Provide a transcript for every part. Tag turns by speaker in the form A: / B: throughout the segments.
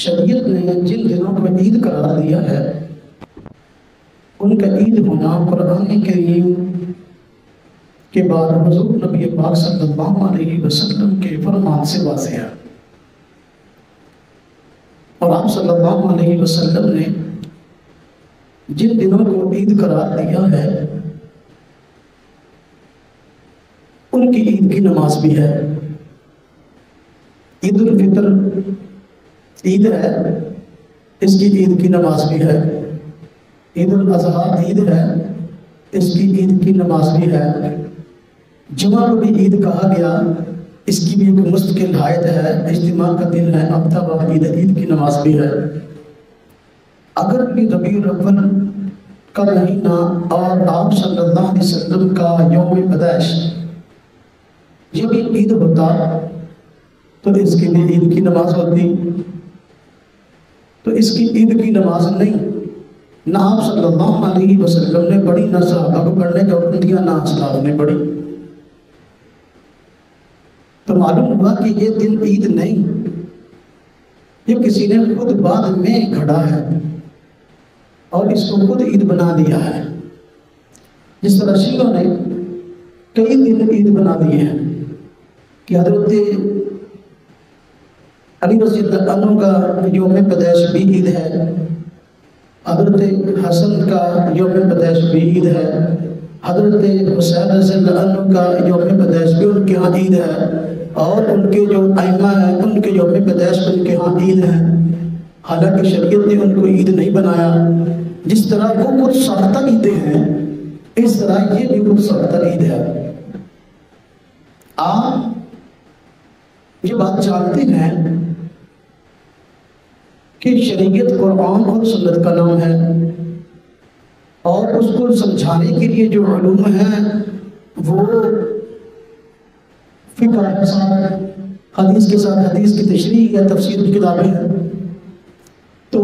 A: شریعت نے جن دنوں کو عید قرار دیا ہے ان کا عید ہونا قرآن کریم کے بعد حضور نبی پاک صلی اللہ علیہ وسلم کے فرمان سے واضح ہے، اور آپ صلی اللہ علیہ وسلم نے جن دنوں کو عید قرار دیا ہے ان کی عید کی نماز بھی ہے۔ عید الفطر عید ہے، اس کی عید کی نماز بھی ہے۔ عید الاضحیٰ عید ہے، اس کی عید کی نماز بھی ہے۔ جمعہ کو بھی عید کہا گیا، اس کی بھی ایک مستقل حیت ہے، اجتماع کا دن ہے، ہفتہ وار عید کی نماز بھی ہے۔ اگر بھی ربیع الاول کا مہینہ اور آپ صلی اللہ علیہ وسلم کا یوم پیدائش یہ بھی عید ہوتا تو اس کی بھی عید کی نماز ہوتی، تو اس کی عید کی نماز نہیں، نہ آپ صلی اللہ علیہ وسلم نے پڑھی، نہ صحابہ کو پڑھنے کا حکم دیا، نہ اسلاف نے پڑھی۔ تو معلوم ہوا کہ یہ دن عید نہیں، یہ کسی نے خود بعد میں گھڑا ہے اور اس کو خود عید بنا دیا ہے۔ جس طرح شیعوں نے کئی دن عید بنا دیے ہیں کہ حضرت علی رضی اللہ عنہ کا یوم پیدائش بھی عید ہے، حضرت حسن کا یوم پیدائش بھی عید ہے، حضرت حسین رضی اللہ عنہ کا یوم پیدائش بھی ان کے ہاں عید ہے، اور ان کے جو ائمہ ہیں ان کے یوم پیدائش ان کے ہاں عید ہے۔ حالانکہ شریعت نے ان کو عید نہیں بنایا۔ جس طرح وہ خود ساختہ عیدیں ہیں اس طرح یہ بھی خود ساختہ عید ہے۔ آپ یہ بات جانتے ہیں کہ شریعت قرآن اور سنت کا نام ہے، اور اس کو سمجھانے کے لیے جو علوم ہیں وہ فقہ کے ساتھ حدیث کے ساتھ حدیث کی تشریح یا تفسیر کی کتابیں ہیں۔ تو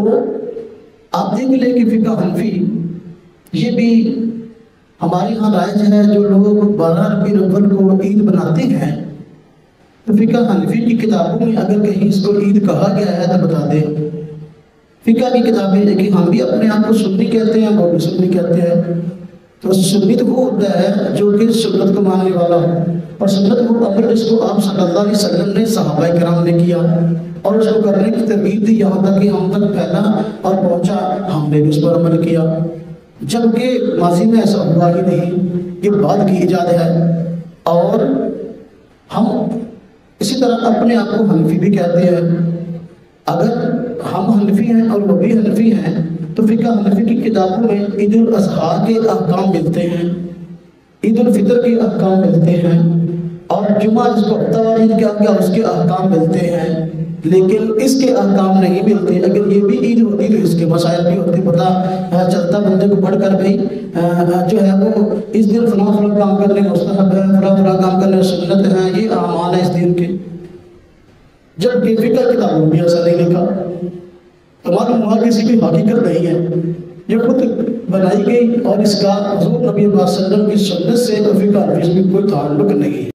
A: آپ دیکھ لیں کہ فقہ حنفی یہ بھی ہمارے یہاں رائج ہے، جو لوگ 12 ربیع الاول کو عید بناتے ہیں تو فقہ حنفی کی کتابوں میں اگر کہیں اس کو عید کہا گیا ہے تو بتا دیں۔ فقہ کی کتابیں ہے کہ ہم بھی اپنے آپ کو سنی کہتے ہیں، وہ بھی سنی کہتے ہیں۔ تو سنی تو وہ ہوتا ہے جو کہ سنت کو ماننے والا ہو، اور سنت کو امر اس کو آپ صلی اللہ علیہ وسلم نے صحابہ کرام نے کیا اور اس کو کرنے کی ترغیب دی، یہاں تک کہ ہم تک پھیلا اور پہنچا، ہم نے بھی اس پر عمل کیا، جبکہ ماضی میں ایسا ہوا ہی نہیں، یہ بعد کی ایجاد ہے۔ اور ہم اسی طرح اپنے آپ کو حنفی بھی کہتے ہیں۔ اگر ہم حنفی ہیں اور وہ بھی حنفی ہیں تو فقہ حنفی کی کتابوں میں عید الاضحیٰ کے احکام ملتے ہیں، عید الفطر کے احکام ملتے ہیں، اور جمعہ جس کو ہفتہ وار عید کہا گیا اس کے احکام ملتے ہیں، لیکن اس کے احکام نہیں ملتے۔ اگر یہ بھی عید ہوتی تو اس کے مسائل بھی ہوتے، پتہ چلتا بندے کو پڑھ کر بھائی جو ہے وہ اس دن فلاں فلاں کام کرنے مستحب ہے، فلاں فلاں کام کرنے سنت ہے، یہ اعمال ہے اس دن کے، جبکہ فقہ کتابوں میں ایسا نہیں لکھا۔ ہمارا وہاں کسی کی حقیقت نہیں ہے، یہ خود بنائی گئی، اور اس کا حضور نبی صلی اللہ علیہ وسلم کی سنت سے فقہ حنفی میں کوئی تعلق نہیں ہے۔